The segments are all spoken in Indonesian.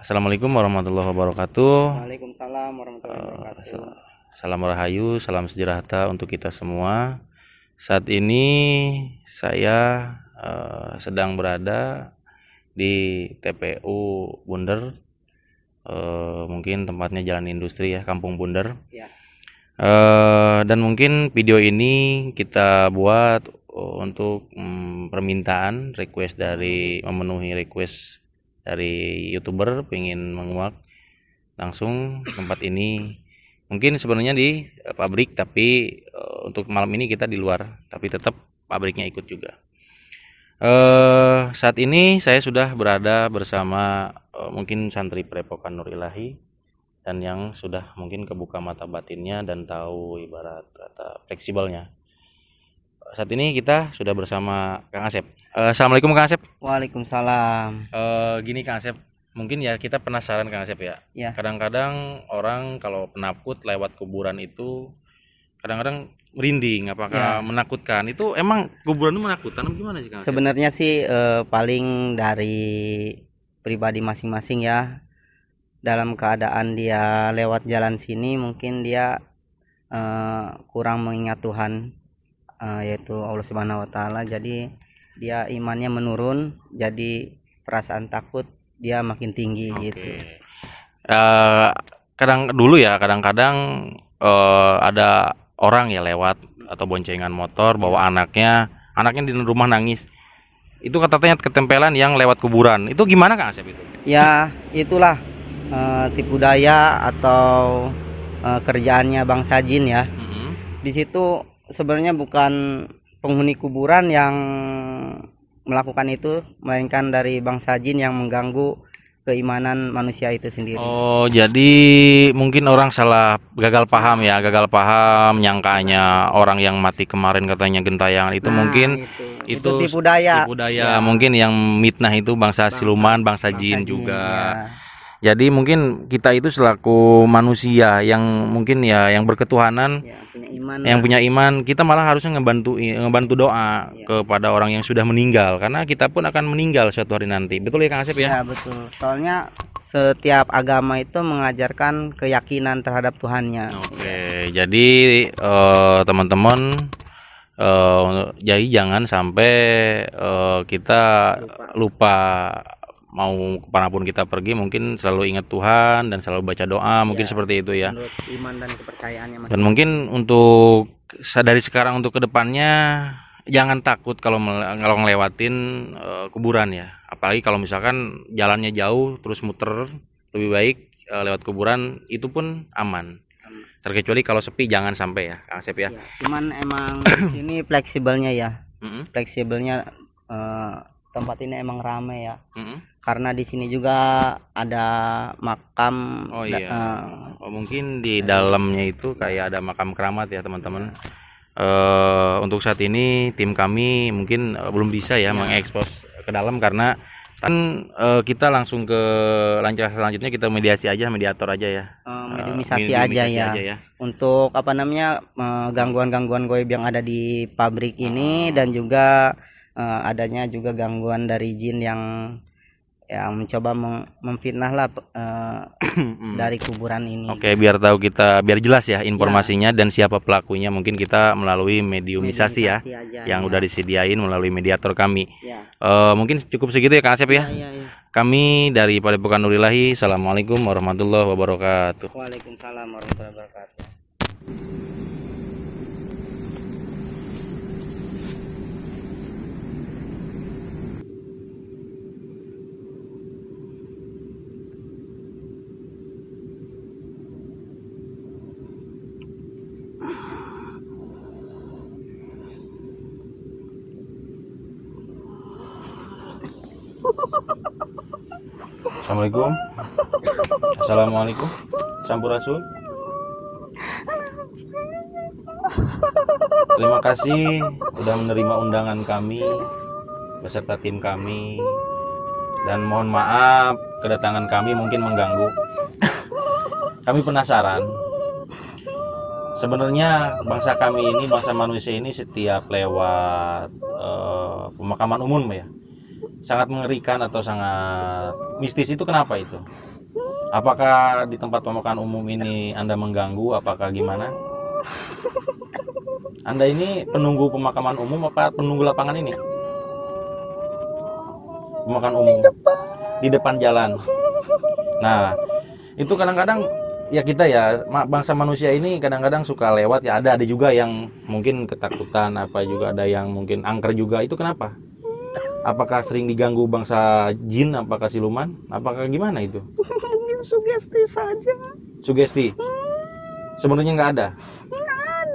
Assalamualaikum warahmatullahi wabarakatuh. Waalaikumsalam warahmatullahi wabarakatuh. Salam rahayu, salam sejahtera untuk kita semua. Saat ini saya sedang berada di TPU Bunder, mungkin tempatnya Jalan Industri ya, Kampung Bunder. Ya. Dan mungkin video ini kita buat untuk permintaan request dari memenuhi request dari YouTuber pengen menguak langsung tempat ini. Mungkin sebenarnya di pabrik, tapi untuk malam ini kita di luar, tapi tetap pabriknya ikut juga. Saat ini saya sudah berada bersama mungkin santri Padepokan Nur Ilahi dan yang sudah mungkin kebuka mata batinnya dan tahu ibarat kata fleksibelnya. Saat ini kita sudah bersama Kang Asep. Assalamualaikum Kang Asep. Waalaikumsalam. Gini Kang Asep, mungkin ya kita penasaran Kang Asep ya. Ya. Kadang-kadang orang kalau penakut lewat kuburan itu kadang-kadang merinding, apakah Ya. menakutkan? Itu emang kuburan itu menakutkan atau gimana sih Kang Asep? Sebenarnya sih paling dari pribadi masing-masing ya. Dalam keadaan dia lewat jalan sini mungkin dia kurang mengingat Tuhan, yaitu Allah Subhanahu wa taala. Jadi dia imannya menurun, jadi perasaan takut dia makin tinggi gitu. Kadang-kadang ada orang ya lewat atau boncengan motor bawa anaknya di rumah nangis. Itu katanya ketempelan yang lewat kuburan. Itu gimana Kang Asep itu? Ya, itulah tipu daya atau kerjaannya bangsa jin ya. Di situ sebenarnya bukan penghuni kuburan yang melakukan itu, melainkan dari bangsa jin yang mengganggu keimanan manusia itu sendiri. Oh, jadi mungkin orang gagal paham, nyangkanya orang yang mati kemarin katanya gentayangan itu Nah, mungkin itu tipu daya. Ya. Mungkin yang mitnah itu bangsa siluman, bangsa jin juga. Ya. Jadi mungkin kita itu selaku manusia yang mungkin ya yang berketuhanan, Ya, punya iman. yang punya iman, kita malah harusnya ngebantu doa kepada orang yang sudah meninggal, karena kita pun akan meninggal suatu hari nanti. Betul ya Kang Asep ya? Ya, betul. Soalnya setiap agama itu mengajarkan keyakinan terhadap Tuhannya. Oke, jadi teman-teman, jadi jangan sampai kita lupa mau kemanapun kita pergi, mungkin selalu ingat Tuhan dan selalu baca doa, mungkin seperti itu ya. Menurut iman dan kepercayaannya. Dan mungkin untuk dari sekarang untuk kedepannya jangan takut kalau ngelewatin kuburan ya. Apalagi kalau misalkan jalannya jauh terus muter, lebih baik lewat kuburan itu pun aman. Terkecuali kalau sepi jangan sampai ya, Kang Asep ya. Cuman emang ini fleksibelnya ya. Fleksibelnya tempat ini emang ramai ya. Karena di sini juga ada makam. Oh iya. Mungkin di dalamnya itu kayak ada makam keramat ya teman-teman. Untuk saat ini tim kami mungkin belum bisa ya mengekspos ke dalam karena kan kita langsung ke langkah selanjutnya, kita mediator aja ya. Mediumisasi aja ya. Untuk gangguan-gangguan goib yang ada di pabrik ini dan juga adanya juga gangguan dari jin yang mencoba memfitnah lah dari kuburan ini. Oke, biar jelas ya informasinya dan siapa pelakunya, mungkin kita melalui mediumisasi ya, yang udah disediain melalui mediator kami. Mungkin cukup segitu ya Kang Asep ya. Kami dari Padepokan Nur Ilahi. Assalamualaikum warahmatullahi wabarakatuh. Waalaikumsalam warahmatullahi wabarakatuh. Assalamualaikum. Sampurasun. Terima kasih sudah menerima undangan kami beserta tim kami, dan mohon maaf kedatangan kami mungkin mengganggu. Kami penasaran, sebenarnya bangsa kami ini, bangsa manusia ini setiap lewat pemakaman umum ya, sangat mengerikan atau sangat mistis. Itu kenapa itu? Apakah di tempat pemakaman umum ini Anda mengganggu? Apakah gimana? Anda ini penunggu pemakaman umum apa penunggu lapangan ini? Pemakaman umum di depan jalan. Nah, itu kadang-kadang ya kita ya bangsa manusia ini kadang-kadang suka lewat ya, ada juga yang mungkin ketakutan, apa juga ada yang mungkin angker juga. Itu kenapa? Apakah sering diganggu bangsa jin, apakah siluman, apakah gimana itu? Mungkin sugesti saja. Sugesti sebenarnya nggak ada.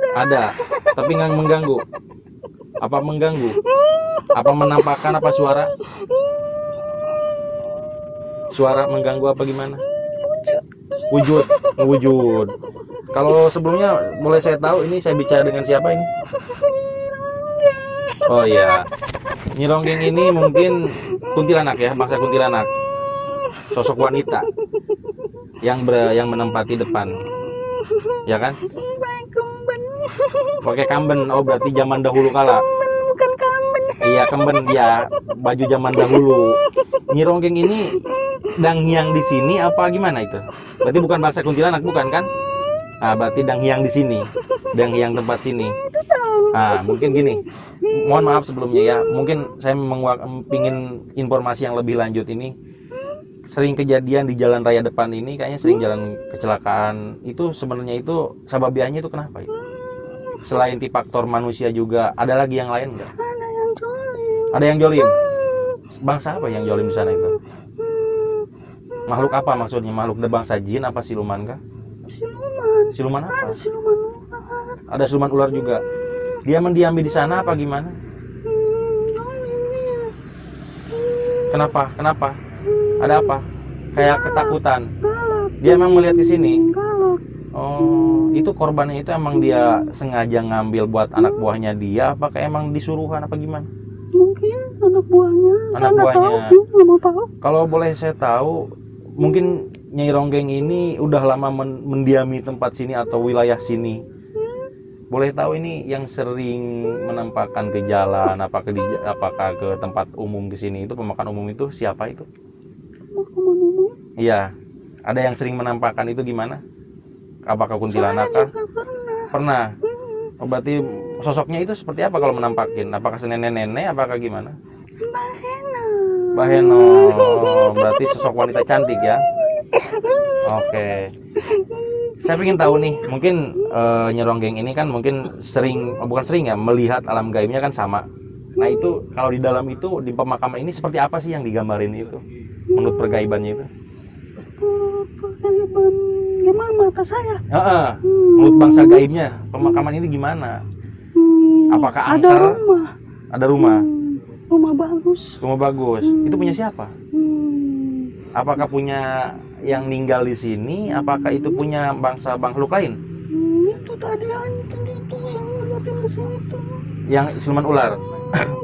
Ada tapi nggak mengganggu. Apa mengganggu? Apa menampakkan apa suara? Suara mengganggu apa gimana? Wujud. Kalau sebelumnya boleh saya tahu ini saya bicara dengan siapa ini? Oh iya, Nyi Ronggeng ini mungkin kuntilanak ya, bangsa kuntilanak. Sosok wanita yang menempati depan, ya kan? Pakai kamben. Oh berarti zaman dahulu kala. Bukan kamben. Iya kamben dia, baju zaman dahulu. Nyi Ronggeng ini Danghyang di sini apa gimana itu? Berarti bukan bangsa kuntilanak, bukan kan? Ah, berarti Danghyang di sini, Danghyang tempat sini. Ah, mungkin gini. Mohon maaf sebelumnya ya. Mungkin saya pingin informasi yang lebih lanjut ini. Sering kejadian di jalan raya depan ini, kayaknya sering jalan kecelakaan. Itu sebenarnya itu sababiannya itu kenapa ya? Selain faktor manusia juga, ada lagi yang lain nggak? Ada yang jolim. Ada yang jolim. Bangsa apa yang jolim di sana itu? Makhluk apa maksudnya? Makhluk bangsa jin apa siluman kah? Siluman. Siluman apa? Ada siluman ular. Ada siluman ular juga. Dia mendiami di sana apa gimana? Jolim dia. Kenapa? Kenapa? Ada apa? Kayak ketakutan. Galak. Dia emang melihat di sini. Galak. Oh, itu korbannya itu emang dia sengaja ngambil buat anak buahnya dia, apakah emang disuruhan apa gimana? Mungkin anak buahnya. Anak Nggak buahnya. tahu, nggak mau tahu. Kalau boleh saya tahu, mungkin Nyai Ronggeng ini udah lama mendiami tempat sini atau wilayah sini. Boleh tahu ini yang sering menampakkan ke jalan, apakah ke tempat umum ke sini itu pemakaman umum itu siapa itu? Pemakaman umum. Iya, ada yang sering menampakkan itu gimana? Apakah kuntilanak kah? Saya juga pernah. Pernah. Oh, berarti sosoknya itu seperti apa kalau menampakin? Apakah nenek-nenek? Apakah gimana? Mbak Hena. Mbak Heno, berarti sosok wanita cantik ya? Oke. Saya ingin tahu nih, mungkin Nyi Ronggeng ini kan mungkin sering, bukan sering ya, melihat alam gaibnya kan sama. Nah itu kalau di dalam itu di pemakaman ini seperti apa sih yang digambarin itu? Menurut pergaibannya itu? Pergaiban gimana mata saya? Menurut bangsa gaibnya pemakaman ini gimana? Apakah Ada angker? rumah. Ada rumah. Rumah bagus. Rumah bagus. Itu punya siapa? Apakah punya yang tinggal di sini? Apakah itu punya bangsa makhluk lain? Itu tadi hantu itu yang ngeliatin ke sini tuh. Yang siluman ular.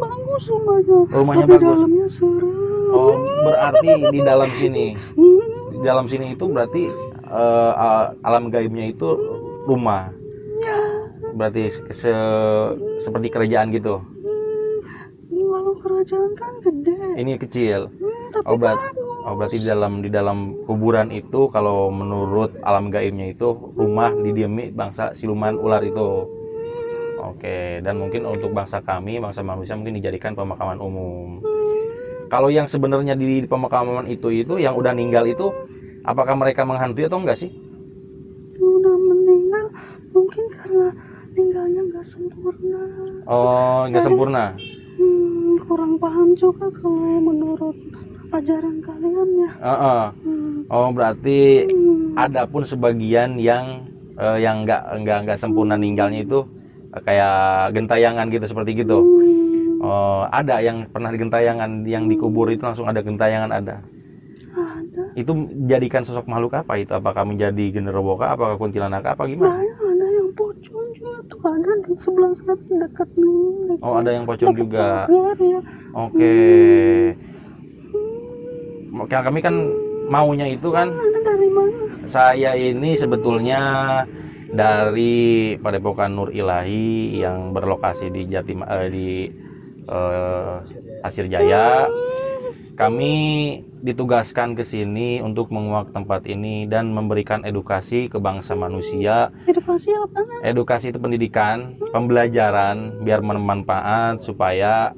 Bagus rumahnya. Rumahnya tapi bagus. dalamnya serem. Oh, berarti di dalam sini. Di dalam sini itu berarti alam gaibnya itu rumah. Ya. Berarti seperti kerajaan gitu. Kalau kerajaan kan gede. Ini kecil. Tapi bagus. Berarti di dalam kuburan itu kalau menurut alam gaibnya itu rumah didiami bangsa siluman ular itu. Oke, dan mungkin untuk bangsa kami, bangsa manusia mungkin dijadikan pemakaman umum. Kalau yang sebenarnya di pemakaman itu yang udah meninggal itu, apakah mereka menghantui atau enggak sih? Udah meninggal mungkin karena tinggalnya nggak sempurna. Oh, nggak sempurna. Kurang paham juga kalau menurut ajaran kalian ya. Oh, berarti ada pun sebagian yang nggak sempurna ninggalnya itu kayak gentayangan gitu, seperti gitu. Oh, ada yang pernah di gentayangan, yang dikubur itu langsung ada gentayangan ada. Ada. Itu jadikan sosok makhluk apa itu? Apakah menjadi genderuwo kah? Apakah kuntilanak apa gimana? Ada yang pocong juga tuh, ada di sebelah sana dekat nih. Oh, ada yang pocong juga. Ya. Oke. Kami kan maunya itu kan. Ada dari mana? Saya ini sebetulnya dari Padepokan Nur Ilahi yang berlokasi di Pasir Jaya. kami ditugaskan ke sini untuk menguak tempat ini dan memberikan edukasi ke bangsa manusia. Edukasi apa? Edukasi itu pendidikan, pembelajaran biar bermanfaat supaya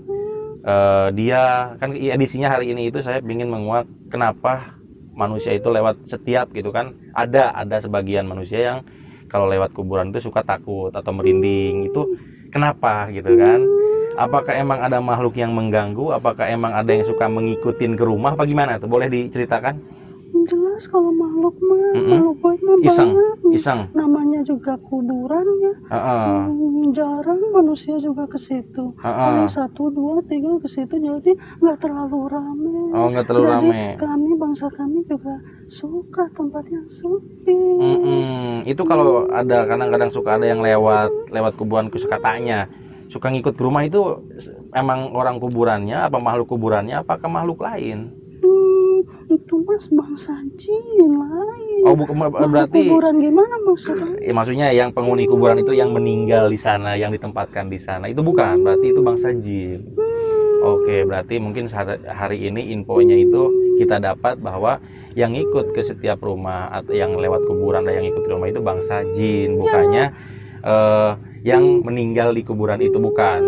dia kan edisinya hari ini itu saya ingin menguak kenapa manusia itu lewat setiap gitu kan. Ada sebagian manusia yang kalau lewat kuburan itu suka takut atau merinding. Itu kenapa gitu kan? Apakah emang ada makhluk yang mengganggu? Apakah emang ada yang suka mengikutin ke rumah? Apa gimana tuh? Boleh diceritakan? Jelas kalau makhluk mah, makhluk baik mah Iseng, banyak. iseng. Namanya juga kuburan ya. Jarang manusia juga ke situ. Paling 1, 2, 3 ke situ, jadi nggak terlalu rame. Oh, nggak terlalu jadi rame. Kami bangsa kami juga suka tempat yang sepi. Itu kalau ada kadang-kadang suka ada yang lewat kuburan suka tanya. Suka ngikut ke rumah itu emang orang kuburannya, apa makhluk kuburannya, apakah makhluk lain? Itu mas bangsa jin lain. Oh, berarti kuburan gimana maksudnya? Ya, maksudnya yang penghuni kuburan itu yang meninggal di sana, yang ditempatkan di sana, itu bukan, berarti itu bangsa jin. Oke, berarti mungkin hari ini infonya itu kita dapat bahwa yang ikut ke setiap rumah atau yang lewat kuburan dan yang ikut ke rumah itu bangsa jin, bukannya yang meninggal di kuburan itu bukan.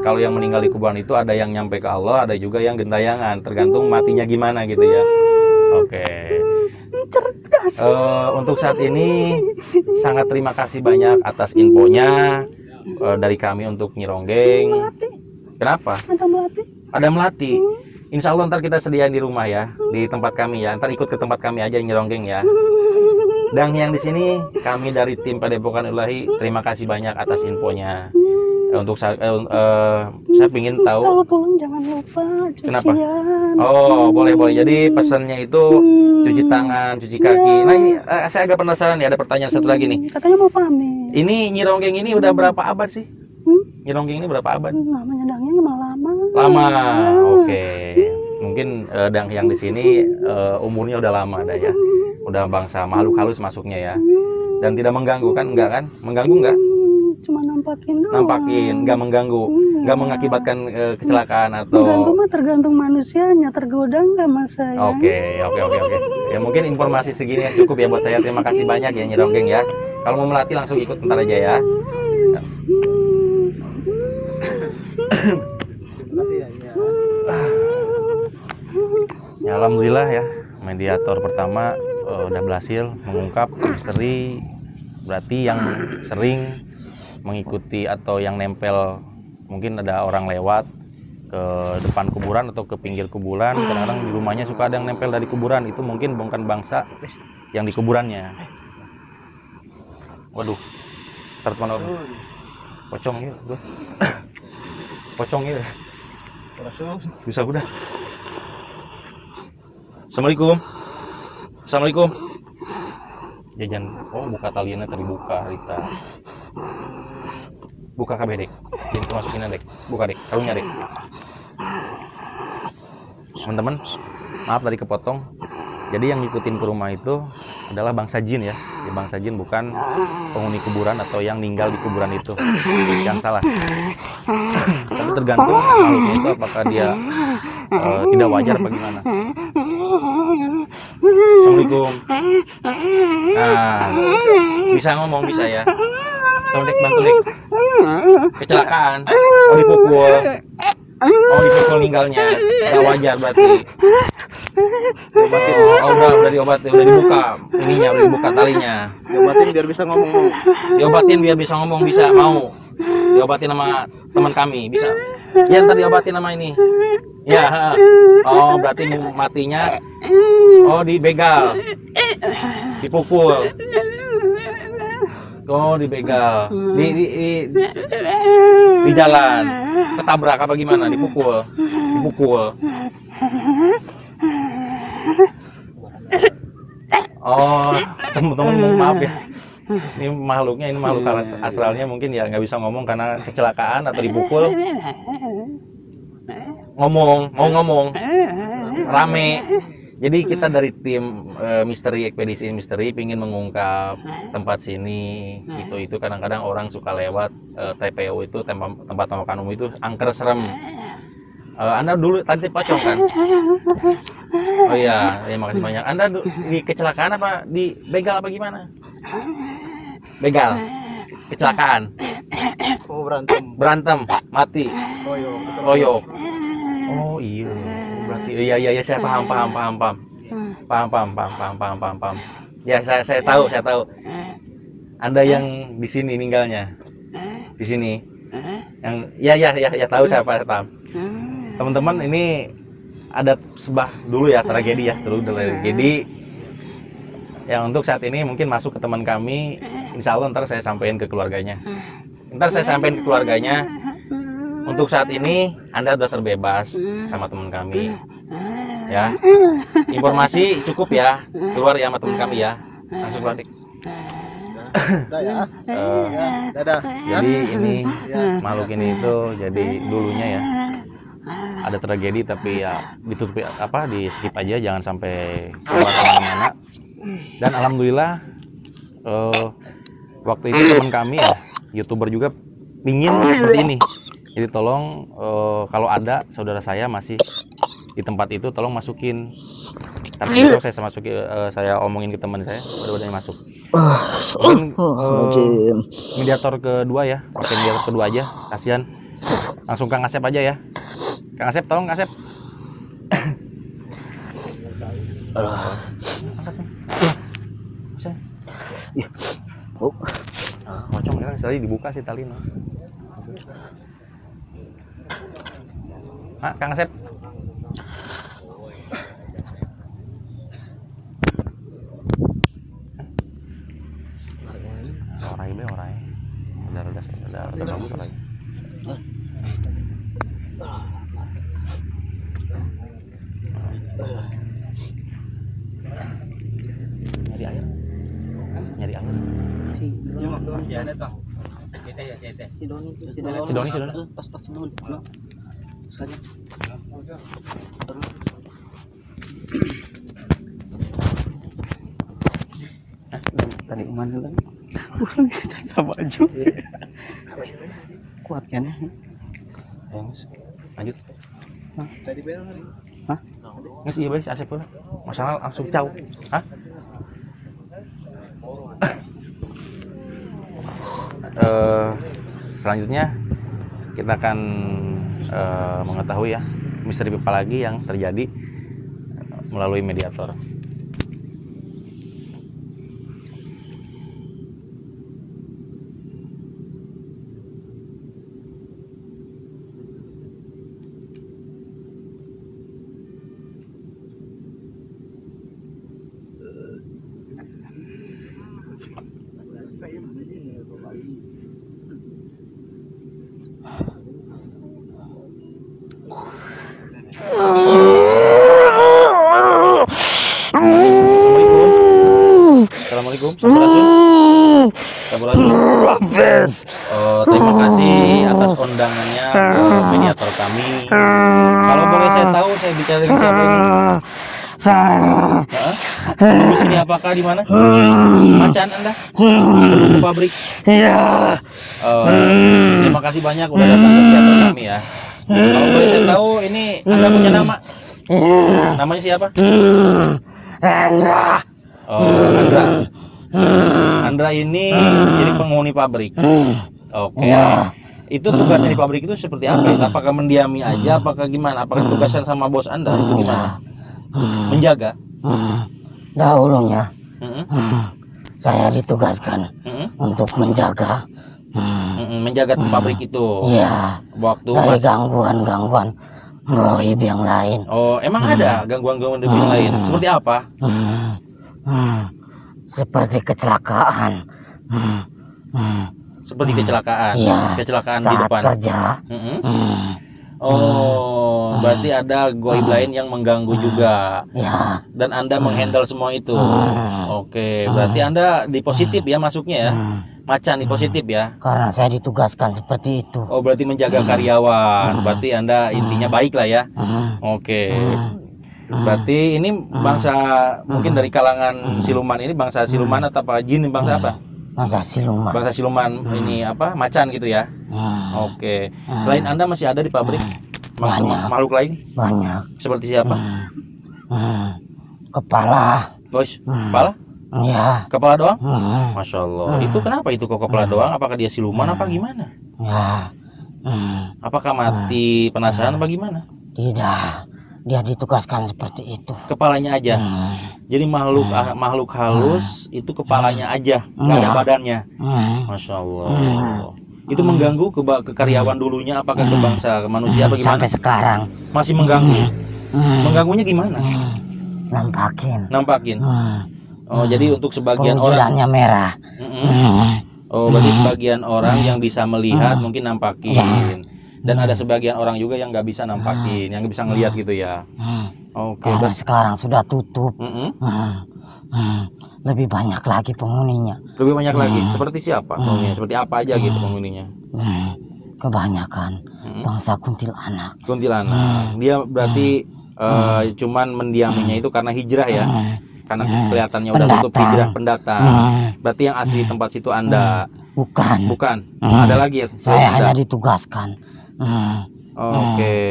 Kalau yang meninggal di kuburan itu ada yang nyampe ke Allah, ada juga yang gentayangan, tergantung matinya gimana gitu ya. Oke. Untuk saat ini sangat terima kasih banyak atas infonya dari kami untuk Nyironggeng. Kenapa? Ada melati. Ada melati. Insya Allah ntar kita sediain di rumah ya, di tempat kami ya. Ntar ikut ke tempat kami aja Nyironggeng ya. Dan yang di sini kami dari tim Padepokan Ilahi terima kasih banyak atas infonya. Untuk saya ingin tahu. Kalau pulang jangan lupa cucian. Kenapa? Oh, boleh. Jadi pesannya itu cuci tangan, cuci kaki. Nah ini saya agak penasaran nih, ada pertanyaan satu lagi nih. Katanya mau pamit. Ini Nyironggeng ini udah berapa abad sih? Nyironggeng ini berapa abad? Namanya dangnya mah lama. Lama. Oke. Mungkin dang yang di sini umurnya udah lama ada ya. Udah bangsa makhluk halus masuknya ya. Dan tidak mengganggu kan? Enggak kan? Mengganggu enggak? Cuma nampakin doang. Nampakin, nggak mengganggu, nggak mengakibatkan kecelakaan atau. Mengganggu mah tergantung manusianya, tergoda nggak mas saya. Oke. Ya mungkin informasi segini cukup ya buat saya. Terima kasih banyak ya Nyironggeng ya. Kalau mau melatih langsung ikut ntar aja ya. Ya alhamdulillah ya, mediator pertama udah berhasil mengungkap misteri. Berarti yang sering mengikuti atau yang nempel, mungkin ada orang lewat ke depan kuburan atau ke pinggir kuburan, kadang-kadang di rumahnya suka ada yang nempel dari kuburan, itu mungkin bukan bangsa yang di kuburannya. Waduh, taruh mana orang? Pocong ya, pocong ya. Bisa udah. Assalamualaikum. Assalamualaikum. Jajan. Oh, buka taliannya terbuka Rita. Buka kabeh dek. Jadi masukin dek. Buka dek. Kalungnya dek. Teman-teman, maaf tadi kepotong. Jadi yang ngikutin ke rumah itu adalah bangsa jin ya. Ya, bangsa jin bukan penghuni kuburan atau yang meninggal di kuburan itu. Yang salah. Tapi tergantung makhluknya itu apakah dia tidak wajar apa gimana. Assalamualaikum. Nah, bisa ngomong bisa ya. Tolong dek, bantu dek. Kecelakaan. Oh, dipukul. Oh, dipukul meninggalnya. Gak wajar berarti. Oh, udah diobatin, udah dibuka ininya, udah dibuka talinya. Diobatin biar bisa ngomong. Diobatin biar bisa ngomong, bisa mau. Diobatin sama teman kami, bisa. Ya, ntar diobatin sama ini. Ya, oh berarti matinya. Oh, dibegal. Dipukul. Oh, dibegal. Di jalan. Ketabrak apa gimana? Dipukul. Oh, teman-teman maaf ya. Ini makhluknya, ini makhluk astralnya mungkin ya nggak bisa ngomong karena kecelakaan atau dipukul. Mau ngomong rame. Jadi kita dari tim ekspedisi misteri ingin mengungkap tempat sini. Itu kadang-kadang orang suka lewat TPU itu tempat pemakaman umum itu angker serem. Anda dulu tadi pocong kan? Oh iya, ya makasih banyak. Anda di kecelakaan apa di begal apa gimana? Begal. Kecelakaan. Oh, berantem, Mati. Royok. Oh iya, berarti iya saya paham. Ya saya tahu. Anda yang di sini meninggalnya. Di sini. Yang ya tahu saya paham. Teman-teman, ini ada sebuah dulu ya tragedi yang untuk saat ini mungkin masuk ke teman kami. Insya Allah ntar saya sampaikan ke keluarganya. Untuk saat ini Anda sudah terbebas sama teman kami ya. Informasi cukup ya, keluar ya sama teman kami ya, langsung keluar dik. Dadah. Jadi ini makhluk ini itu jadi dulunya ya ada tragedi, tapi ya ditutupi di skip aja, jangan sampai keluar kemana-mana. Dan alhamdulillah waktu itu teman kami ya YouTuber juga pingin seperti ini. Jadi tolong kalau ada saudara saya masih di tempat itu, tolong masukin. Tapi itu saya omongin ke teman saya, udah masuk. Mungkin mediator kedua ya, pakai mediator kedua aja, kasihan. Langsung Kang Asep aja ya. Kang Asep, tolong Kang Asep. Pocong ya, tadi dibuka sih tali. Kang Asep. Orai. Udah bagus orai. Nyari air. Si Doni. Tas Doni. Sekali. Tadi mana lagi? Kurang kita baju. Kuat kan ya? Lanjut. Tadi bel. Hah? Nggak sih, Bang, Asep pun. Masalah langsung jauh. Hah? Selanjutnya kita akan mengetahui ya misteri apa lagi yang terjadi melalui mediator. Assalamualaikum. Terima kasih atas undangannya ke mediator kami. Kalau boleh saya tahu, saya bicara dengan siapa ini? Di sini apakah di mana? Macan Anda? Di pabrik? Iya. Terima kasih banyak udah datang ke mediator kami ya. Kalau boleh saya tahu, ini Anda punya nama? Namanya siapa? Andra. Andra ini jadi penghuni pabrik. Oke. Itu tugasnya di pabrik itu seperti apa? Apakah mendiami aja? Apakah gimana? Apakah tugasnya sama bos Anda? Itu gimana? Menjaga? Dahulunya saya ditugaskan untuk menjaga menjaga pabrik itu. Ya. Waktu dari gangguan-gangguan gaib yang lain. Oh, emang ada gangguan-gangguan yang lain? Seperti apa? Seperti kecelakaan. Seperti kecelakaan. Ya, kecelakaan saat di depan. kerja. Oh, berarti ada gaib lain yang mengganggu juga. Ya. Dan Anda menghandle semua itu. Oke, berarti Anda di positif ya masuknya ya. Macan di positif ya. Karena saya ditugaskan seperti itu. Oh, berarti menjaga karyawan. Berarti Anda intinya baik lah ya. Oke. Berarti ini bangsa mungkin dari kalangan siluman ini, bangsa siluman atau apa jin, bangsa apa? Bangsa siluman. Bangsa siluman ini apa? Macan gitu ya. Oke. Selain Anda masih ada di pabrik? Banyak. Makhluk lain? Banyak. Seperti siapa? Kepala. Bos, kepala? Ya. Kepala doang? Masya Allah. Itu kenapa itu kok kepala doang? Apakah dia siluman apa gimana? Ya. Apakah mati penasaran apa gimana? Tidak. Dia ditugaskan seperti itu. Kepalanya aja. Jadi makhluk halus itu kepalanya aja, nggak ada badannya. Masya Allah. Itu mengganggu ke karyawan dulunya, apakah ke bangsa ke manusia apa gimana? Sampai sekarang Masih mengganggu. Mengganggunya gimana? Nampakin. Oh, jadi untuk sebagian orang Pengujirannya merah. Oh, berarti sebagian orang yang bisa melihat mungkin nampakin. Dan ada sebagian orang juga yang nggak bisa nampakin, yang bisa ngelihat gitu ya. Oke. Karena sekarang sudah tutup. Lebih banyak lagi penghuninya. Lebih banyak lagi. Seperti siapa penghuninya? Seperti apa aja gitu penghuninya? Kebanyakan bangsa kuntilanak. Kuntilanak. Dia berarti cuman mendiaminya itu karena hijrah ya. Karena kelihatannya udah tutup, hijrah pendatang. Berarti yang asli tempat situ Anda? Bukan. Ada lagi ya? Saya hanya ditugaskan. Oke.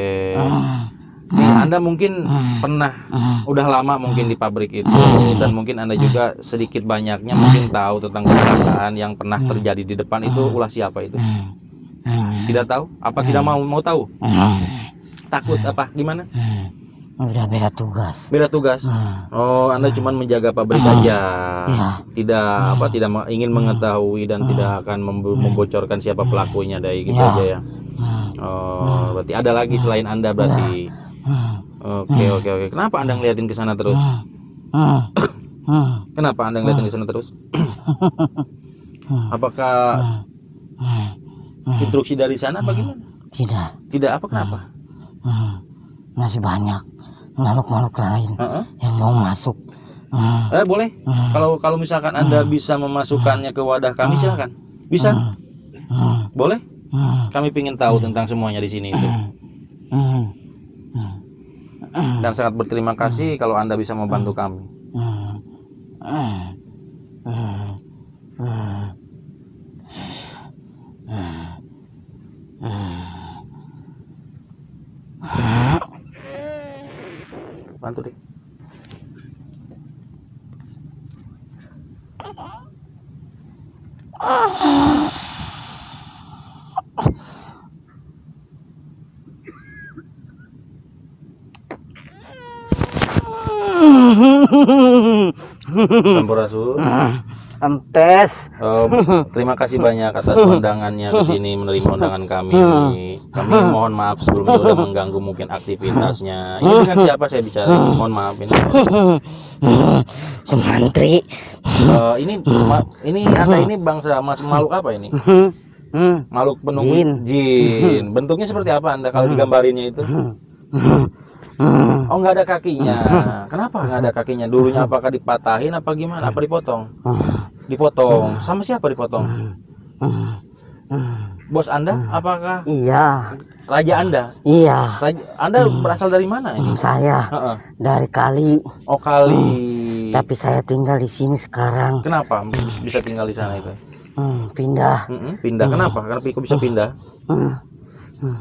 Nih, Anda mungkin pernah udah lama mungkin di pabrik itu, dan mungkin Anda juga sedikit banyaknya mungkin tahu tentang kecelakaan yang pernah terjadi di depan itu. Ulah siapa itu? Tidak tahu? Apa tidak mau tahu? Takut apa? Gimana? Udah beda tugas. Beda tugas. Oh, Anda cuma menjaga pabrik aja. Tidak ingin mengetahui dan tidak akan membocorkan siapa pelakunya dari gitu aja ya. Oh, berarti ada lagi selain Anda berarti. Oke. Kenapa Anda ngeliatin ke sana terus? Kenapa Anda ngeliatin ke sana terus? Apakah instruksi dari sana apa gimana? Tidak apa kenapa? Masih banyak makhluk-makhluk lain yang mau masuk. Boleh. Kalau misalkan Anda bisa memasukkannya ke wadah kami, silakan. Bisa? Boleh? Kami ingin tahu tentang semuanya di sini itu. Dan sangat berterima kasih kalau Anda bisa membantu kami. Bantu deh. Sampurasun. Empes. Terima kasih banyak atas undangannya ke sini, menerima undangan kami. Kami mohon maaf sebelumnya sudah mengganggu mungkin aktivitasnya. Ini dengan siapa saya bicara? Mohon maaf ini. Sumantri. Ini Anda ini bangsa makhluk apa ini? Makhluk penunggu jin. Bentuknya seperti apa Anda kalau digambarinnya itu? Oh, nggak ada kakinya. Kenapa nggak ada kakinya? Dulunya apakah dipatahin apa gimana? Apa dipotong? Dipotong. Sama siapa dipotong? Bos Anda? Apakah? Iya. Raja Anda? Iya. Anda berasal dari mana ini? Saya dari Kali. Oh, Kali. Tapi saya tinggal di sini sekarang. Kenapa bisa tinggal di sana itu? Pindah. Pindah. Kenapa? Kenapa kok bisa pindah?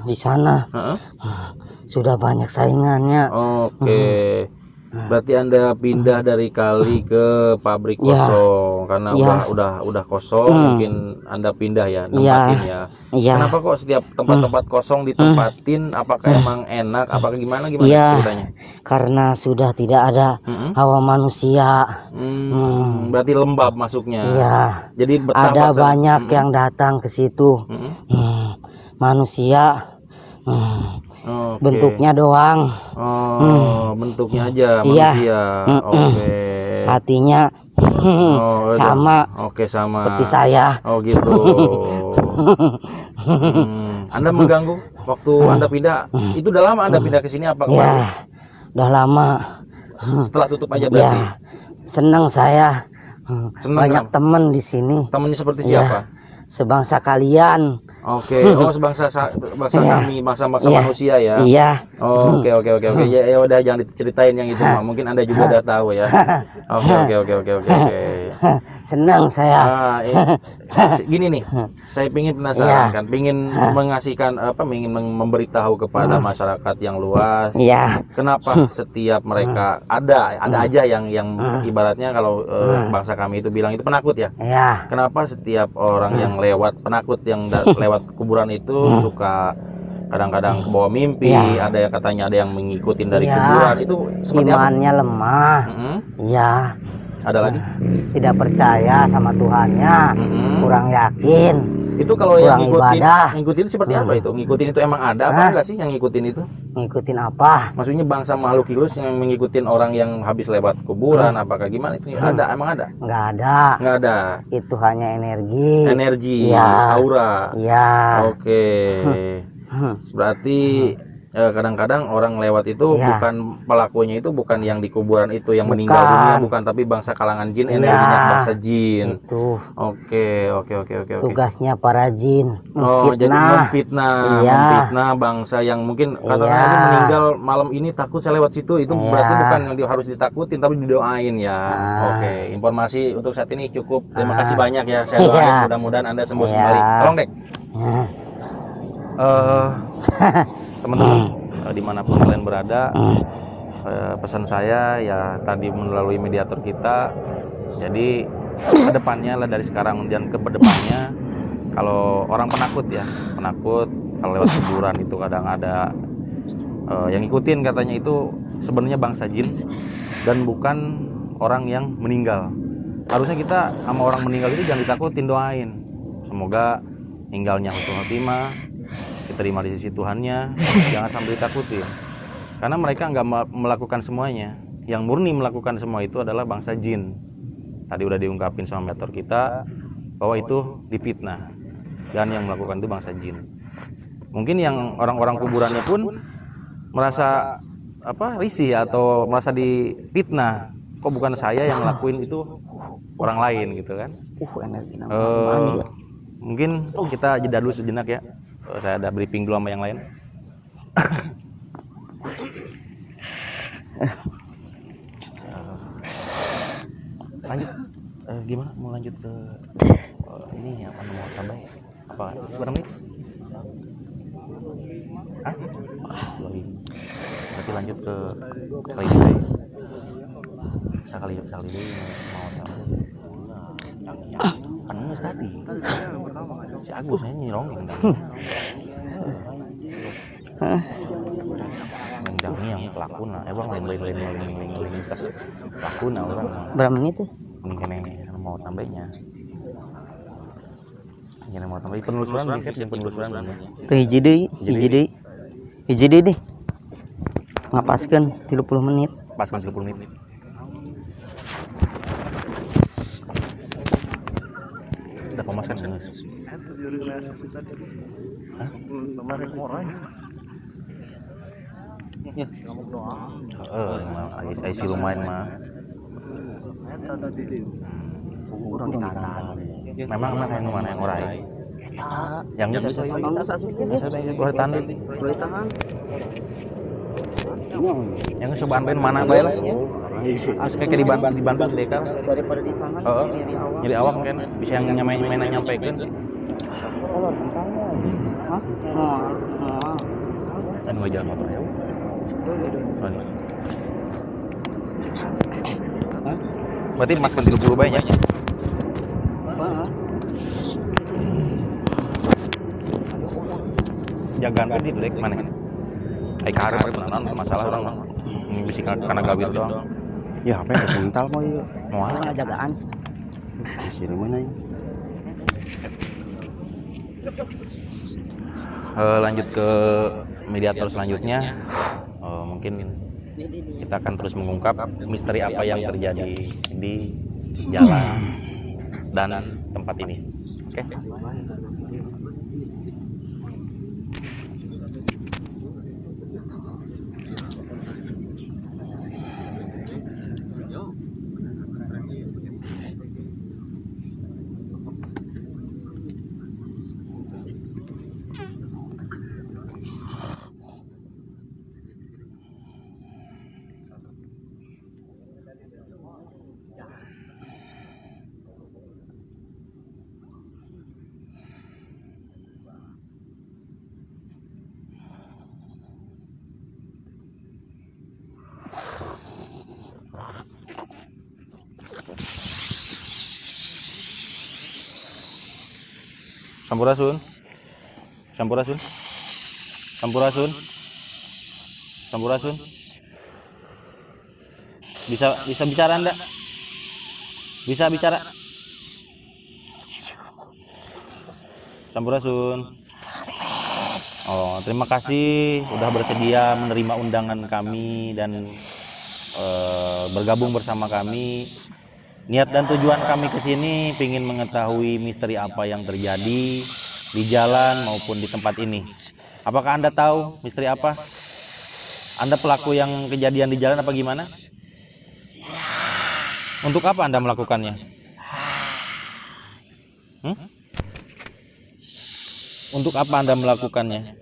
Di sana sudah banyak saingannya. Oke. Berarti Anda pindah dari Kali ke pabrik kosong karena udah kosong, mungkin Anda pindah ya, nempatin ya. Kenapa kok setiap tempat-tempat kosong ditempatin? Apakah emang enak? Apakah gimana ceritanya? Karena sudah tidak ada hawa manusia. Berarti lembab masuknya. Iya. Jadi ada banyak yang datang ke situ. Manusia. Bentuknya doang. Bentuknya aja manusia. Hatinya sama. Sama. Seperti saya. Oh gitu. Anda mengganggu waktu Anda pindah. Itu udah lama Anda pindah ke sini apa kemarin? Udah lama. Setelah tutup aja berarti. Senang saya. Banyak teman di sini. Temannya seperti siapa? Sebangsa kalian. Oke. Oh, sebangsa kami, bangsa manusia ya. Iya. Oke. Ya udah jangan diceritain yang itu mah. Mungkin Anda juga udah tahu ya. Oke. Senang saya. Gini nih, saya pingin penasaran kan, pingin mengasihkan ingin memberitahu kepada masyarakat yang luas. Kenapa setiap mereka ada aja yang ibaratnya kalau bangsa kami itu bilang itu penakut ya. Kenapa setiap orang yang lewat penakut yang lewat kuburan itu suka kadang-kadang kebawa mimpi, ada yang katanya ada yang ngikutin dari kuburan itu seperti imannya apa? lemah. Iya. Ada lagi? Tidak percaya sama Tuhannya, kurang yakin. Itu kalau yang ibadah. ngikutin seperti apa itu? Ngikutin itu emang ada apa enggak sih yang ngikutin itu? Ngikutin apa? Maksudnya bangsa makhluk halus yang ngikutin orang yang habis lewat kuburan, apakah gimana itu? Ada, emang ada? Nggak ada. Nggak ada. Itu hanya energi. Energi, Ya. aura. Iya. Oke. Berarti kadang-kadang orang lewat itu bukan pelakunya itu bukan yang di kuburan itu yang meninggal dunia, bukan, tapi bangsa kalangan jin, energinya bangsa jin. Itu. Oke. Tugasnya para jin. Jadi memfitnah bangsa yang mungkin katanya ini meninggal malam ini, takut saya lewat situ. Itu berarti bukan yang harus ditakutin tapi didoain ya. Oke, informasi untuk saat ini cukup. Terima kasih banyak ya. Saya doain mudah-mudahan Anda sembuh kembali. Tolong Dek. Teman-teman dimanapun kalian berada, pesan saya ya tadi melalui mediator kita, jadi kedepannya lah, dari sekarang dan ke depannya, kalau orang penakut kalau lewat kuburan itu kadang ada yang ngikutin, katanya itu sebenarnya bangsa jin dan bukan orang yang meninggal. Harusnya kita sama orang meninggal itu jangan ditakutin, doain semoga tinggalnya husnul khotimah, diterima di sisi Tuhannya, jangan sampai ditakutin. Karena mereka nggak melakukan semuanya. Yang murni melakukan semua itu adalah bangsa jin. Tadi udah diungkapin sama mediator kita bahwa itu difitnah, dan yang melakukan itu bangsa jin. Mungkin yang orang-orang kuburannya pun merasa risih atau merasa difitnah. Kok bukan saya yang ngelakuin, itu orang lain gitu kan. Mungkin kita jeda dulu sejenak ya. Saya ada briefing dulu sama yang lain. Lanjut. Gimana? Mau lanjut ke ini apa mau tambah? Apa? Berapa menit? Hah? Berarti lanjut ke kali ini. Sekali deh mau tambah. Kan nges tadi. Si Agus ini nyirongin kan. Mendangnya yang pelakuna, bang lain pelakuna orang. Berapa menit tuh? Mending mau tambahnya. Yang mau tambah penelusuran riset dan penelusuran. Tuh hiji deui deh. Ngapaskeun 30 menit. Paskan 30 menit. Udah pemasan kan? Hah? Isi lumayan mah. Memang yang mana yang orai? Yang bisa boleh tahan. Yang cobaan main mana bae lah. Kayak dibantu sedekah daripada di tangan. Nyeri awak kan bisa yang nyampekeun. Dan wajah motor ya. Berarti maskan 30 bae nya. Jagaan tadi itu dek mana? Karet beneran masalah orang mah. Bisi karena gawir doang. Ya apa ya mental mau ya. Moal jagaan. Di mana ya? Lanjut ke mediator selanjutnya. Mungkin kita akan terus mengungkap misteri apa yang terjadi di jalan dan tempat ini. Oke. Sampurasun. Sampurasun. Sampurasun. Sampurasun. Bisa bicara Anda? Bisa bicara? Sampurasun. Oh, terima kasih udah bersedia menerima undangan kami dan bergabung bersama kami. Niat dan tujuan kami ke sini ingin mengetahui misteri apa yang terjadi di jalan maupun di tempat ini. Apakah Anda tahu misteri apa? Anda pelaku yang kejadian di jalan apa gimana? Untuk apa Anda melakukannya? Untuk apa Anda melakukannya?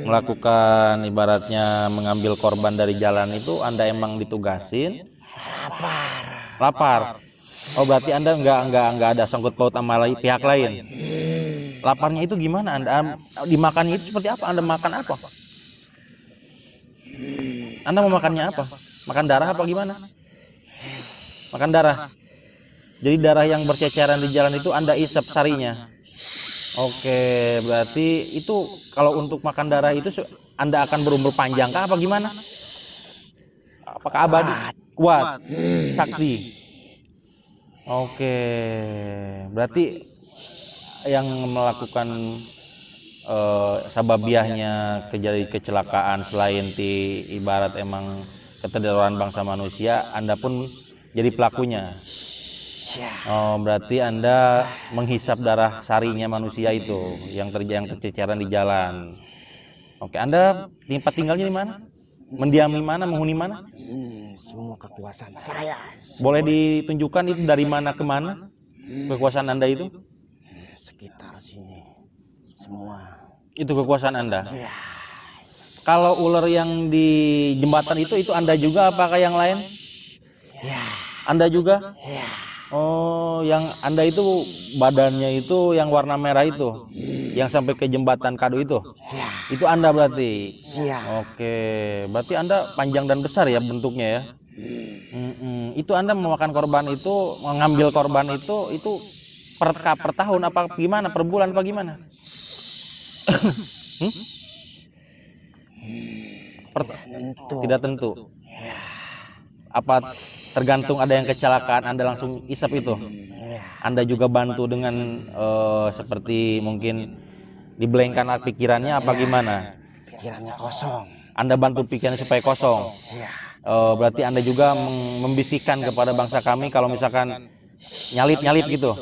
Melakukan ibaratnya mengambil korban dari jalan itu Anda emang ditugasin? Lapar. Oh, berarti Anda nggak ada sangkut paut sama pihak lain. Laparnya itu gimana? Anda dimakannya itu seperti apa? Anda makan apa? Anda mau makannya apa? Makan darah apa gimana? Makan darah. Jadi darah yang berceceran di jalan itu Anda isap sarinya. Oke, berarti itu kalau untuk makan darah itu Anda akan berumur panjang kah apa gimana? Apakah abadi? Kuat. Sakti. Oke, berarti yang melakukan sababiahnya kecelakaan selain ibarat emang ketidaktahuan bangsa manusia, Anda pun jadi pelakunya. Oh, berarti Anda menghisap darah sarinya manusia itu yang terceceran di jalan. Oke, Anda tempat tinggalnya di mana? Mendiami mana? Menghuni mana? Semua kekuasaan saya. Boleh ditunjukkan itu dari mana ke mana? Kekuasaan Anda itu? Sekitar sini. Semua. Itu kekuasaan Anda. Kalau ular yang di jembatan itu Anda juga apakah yang lain? Anda juga? Oh, yang Anda itu badannya itu yang warna merah itu, yang sampai ke jembatan Kado itu Itu Anda berarti? Oke, berarti Anda panjang dan besar ya bentuknya ya? Itu Anda memakan korban itu, mengambil korban itu per tahun apa gimana? Per bulan apa gimana? Tidak tentu. Apa tergantung ada yang kecelakaan Anda langsung isap itu? Anda juga bantu dengan seperti mungkin dibelengkan pikirannya apa gimana? Pikirannya kosong. Anda bantu pikirannya supaya kosong. Berarti Anda juga membisikkan kepada bangsa kami kalau misalkan nyalip gitu.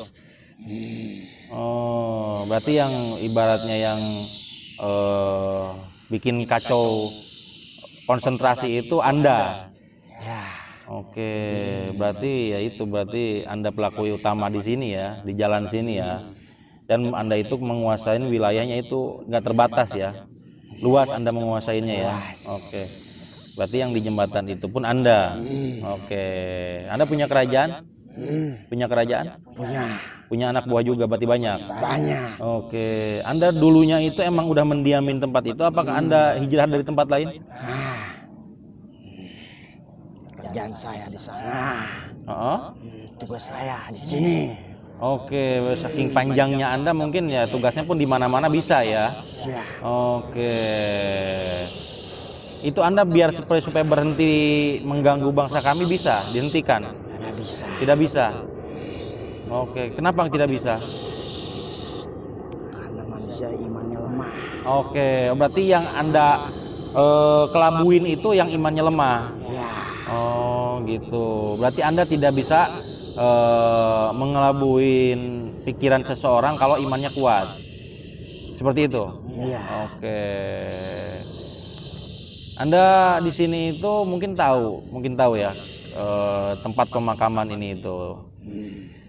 Oh, berarti yang ibaratnya yang bikin kacau konsentrasi itu Anda. Oke, berarti berarti Anda pelaku utama di sini ya, di jalan sini ya. Dan Anda itu menguasai wilayahnya itu nggak terbatas ya. Luas Anda menguasainya ya. Oke. Berarti yang di jembatan itu pun Anda. Oke. Anda punya kerajaan? Punya kerajaan? Punya anak buah juga berarti banyak? Banyak. Oke. Anda dulunya itu emang udah mendiamin tempat itu, apakah Anda hijrah dari tempat lain? Kerjaan saya di sana. Tugas saya di sini. Oke, saking panjangnya Anda mungkin ya tugasnya pun di mana-mana bisa ya. Oke. Itu Anda biar supaya berhenti mengganggu bangsa kami bisa dihentikan? Tidak bisa. Tidak bisa. Oke, kenapa tidak bisa? Karena manusia imannya lemah. Oke, berarti yang Anda kelabuin itu yang imannya lemah. Oh gitu. Berarti Anda tidak bisa mengelabuin pikiran seseorang kalau imannya kuat. Seperti itu. Oke. Anda di sini itu mungkin tahu ya tempat pemakaman ini itu.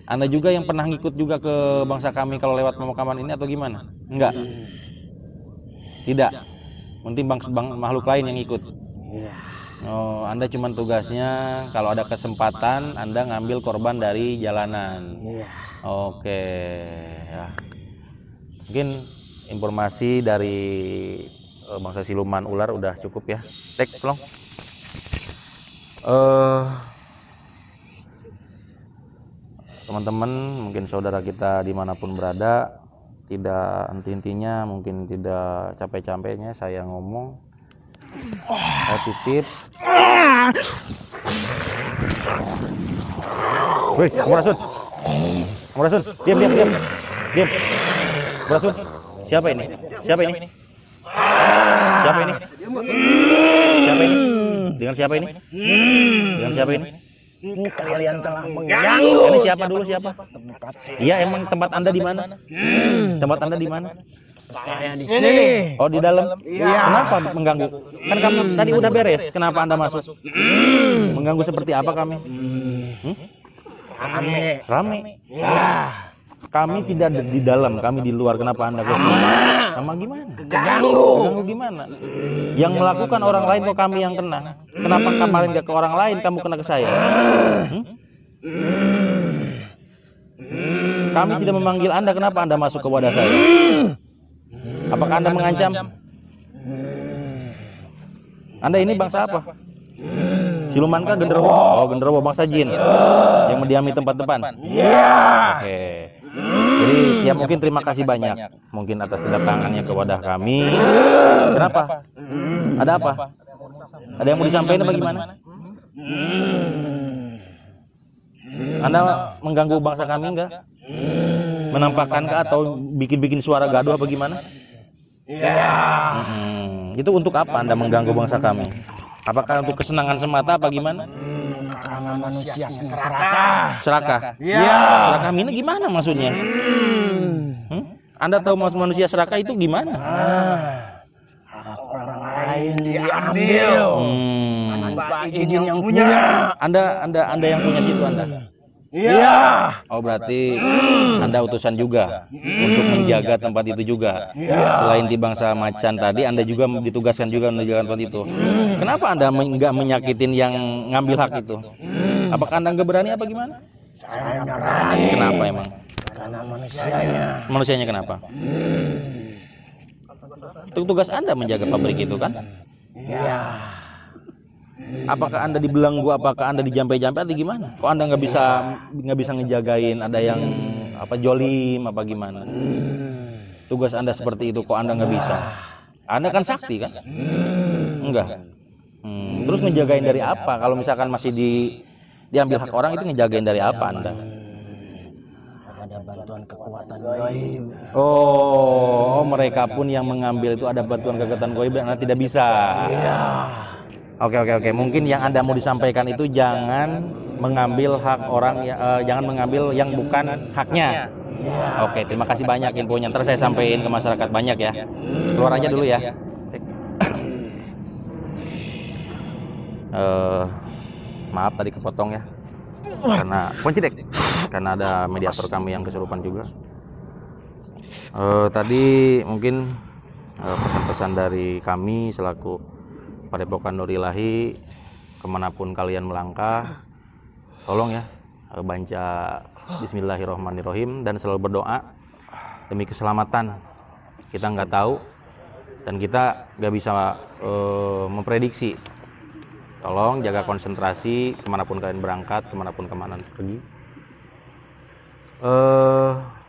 Anda juga yang pernah ngikut juga ke bangsa kami kalau lewat pemakaman ini atau gimana? Enggak. Tidak. Mungkin makhluk lain yang ikut. Oh, Anda cuma tugasnya kalau ada kesempatan Anda ngambil korban dari jalanan. Oke, ya. Mungkin informasi dari bangsa siluman ular udah cukup ya. Tek, tolong. Teman-teman, mungkin saudara kita dimanapun berada, tidak henti-hentinya, mungkin tidak capek-capeknya saya ngomong, saya titip. Woi, Amurasun, diam. Amurasun, siapa ini? Siapa ini? Dengan siapa ini? Kalian telah mengganggu. Ini siapa dulu siapa? Iya, emang tempat Anda di mana? Tempat Anda di mana? Saya di sini. Oh, di dalam. Kenapa mengganggu? Kan kami tadi udah beres. Kenapa Anda masuk? Mengganggu seperti apa kami? Rame. Kami tidak di dalam, kami di luar. Kenapa Anda ke sini? Sama gimana? Ganggu gimana? Yang melakukan orang lain kok kami yang kena? Kenapa kemarin gak ke orang lain, kamu kena ke saya? Kami tidak memanggil Anda, kenapa Anda masuk ke wadah saya? Apakah Anda mengancam? Anda ini bangsa apa? Siluman kah, genderuwo? Oh, genderuwo, bangsa jin yang mendiami tempat depan. Oke. Jadi ya mungkin terima kasih banyak mungkin atas kedatangannya ke wadah kami. Kenapa? Ada apa? Ada yang mau disampaikan apa gimana? Anda mengganggu bangsa kami enggak? Menampakkankah atau bikin suara gaduh apa gimana? Itu untuk apa Anda mengganggu bangsa kami? Apakah untuk kesenangan semata apa gimana? Karena manusia serakah. Serakah? Serakah ini gimana maksudnya? Anda tahu manusia serakah itu gimana? Orang lain diambil. Tanpa izin yang punya. Anda yang punya situ Anda? Oh, berarti Anda utusan juga untuk menjaga tempat itu juga. Selain di bangsa macan tadi, Anda juga ditugaskan juga menjaga tempat itu. Kenapa Anda nggak menyakitin yang ngambil hak itu? Apakah Anda nggak berani apa gimana? Saya berani. Kenapa emang? Karena manusianya. Manusianya kenapa? Tugas Anda menjaga pabrik itu kan? Apakah Anda dibelenggu, apakah Anda dijampe-jampe atau gimana? Kok Anda nggak bisa ngejagain ada yang jolim apa gimana? Tugas Anda seperti itu, kok Anda nggak bisa? Anda kan sakti kan? Enggak. Terus ngejagain dari apa? Kalau misalkan masih diambil hak orang, itu ngejagain dari apa Anda? Ada bantuan kekuatan gaib. Oh, mereka pun yang mengambil itu ada bantuan kekuatan gaib, Anda tidak bisa. Oke. Mungkin yang Anda mau disampaikan itu jangan mengambil hak orang, jangan mengambil yang bukan haknya. Oke, terima kasih banyak infonya. Ntar saya sampaikan ke masyarakat banyak ya. Keluar aja dulu ya. Maaf tadi kepotong ya. Karena Poncidek, karena ada mediator kami yang kesurupan juga. Tadi mungkin pesan-pesan dari kami selaku Padepokan Nur Ilahi, kemanapun kalian melangkah, tolong ya baca Bismillahirrohmanirrohim dan selalu berdoa demi keselamatan. Kita nggak tahu dan kita nggak bisa memprediksi. Tolong jaga konsentrasi kemanapun kalian berangkat, kemanapun pergi.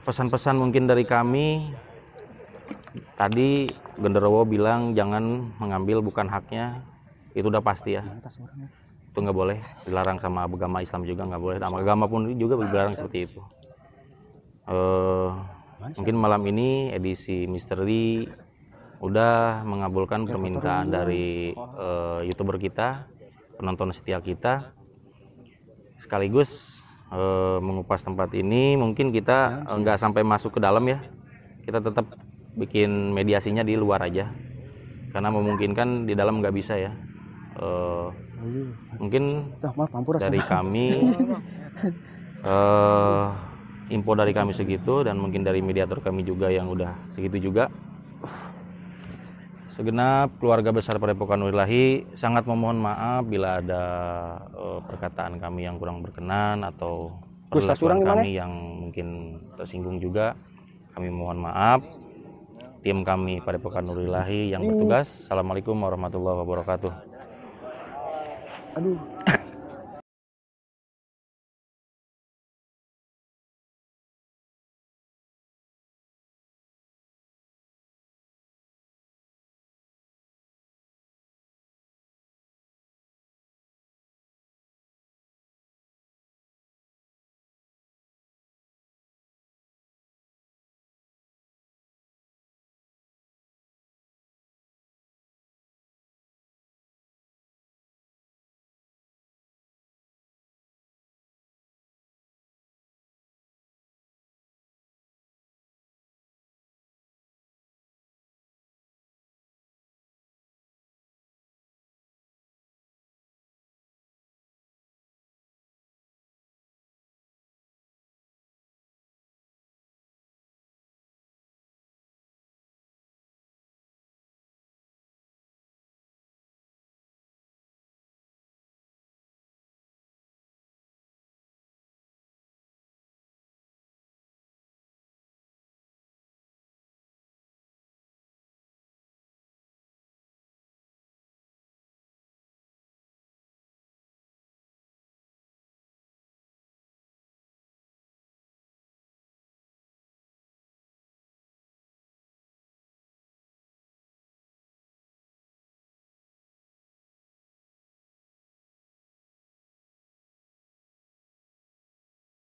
Pesan-pesan mungkin dari kami tadi, genderuwo bilang jangan mengambil bukan haknya, itu udah pasti ya, itu nggak boleh, dilarang sama agama Islam juga nggak boleh, sama agama pun juga dilarang seperti itu. Mungkin malam ini edisi misteri udah mengabulkan permintaan dari YouTuber kita, penonton setia kita, sekaligus mengupas tempat ini. Mungkin kita nggak sampai masuk ke dalam ya, kita tetap bikin mediasinya di luar aja karena memungkinkan di dalam nggak bisa ya. Mungkin dari kami info dari kami segitu, dan mungkin dari mediator kami juga yang udah segitu juga. Segenap keluarga besar Padepokan Nur Ilahi sangat memohon maaf bila ada perkataan kami yang kurang berkenan atau perlakuan kami yang mungkin tersinggung juga. Kami mohon maaf. Tim kami Padepokan Nur Ilahi yang bertugas. Assalamualaikum warahmatullahi wabarakatuh.